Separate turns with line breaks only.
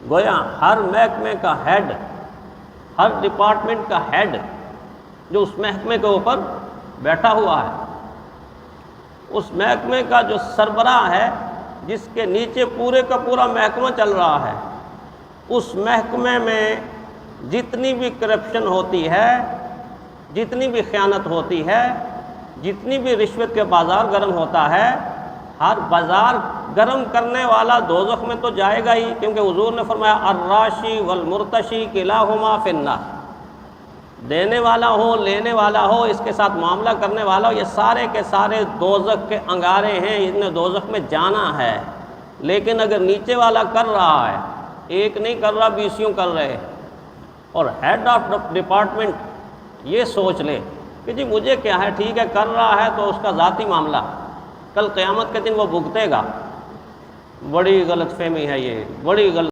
گویا ہر محکمے کا ہیڈ، ہر ڈپارٹمنٹ کا ہیڈ جو اس محکمے کے اوپر بیٹھا ہوا ہے، اس محکمے کا جو سربراہ ہے، جس کے نیچے پورے کا پورا محکمہ چل رہا ہے، اس محکمے میں جتنی بھی کرپشن ہوتی ہے، جتنی بھی خیانت ہوتی ہے، جتنی بھی رشوت کے بازار گرم ہوتا ہے، ہر بازار گرم کرنے والا دوزخ میں تو جائے گا ہی، کیونکہ حضور نے فرمایا الراشی والمرتشی کلاہما فی النار، دینے والا ہو، لینے والا ہو، اس کے ساتھ معاملہ کرنے والا ہو، یہ سارے کے سارے دوزخ کے انگارے ہیں، انہیں دوزخ میں جانا ہے۔ لیکن اگر نیچے والا کر رہا ہے، ایک نہیں کر رہا، 20 کر رہے، اور ہیڈ آف ڈپارٹمنٹ یہ سوچ لے کہ جی مجھے کیا ہے، ٹھیک ہے کر رہا ہے تو اس کا ذاتی معاملہ، کل قیامت کے دن وہ بھگتے گا۔ بڑی غلط فہمی ہے یہ، بڑی غلط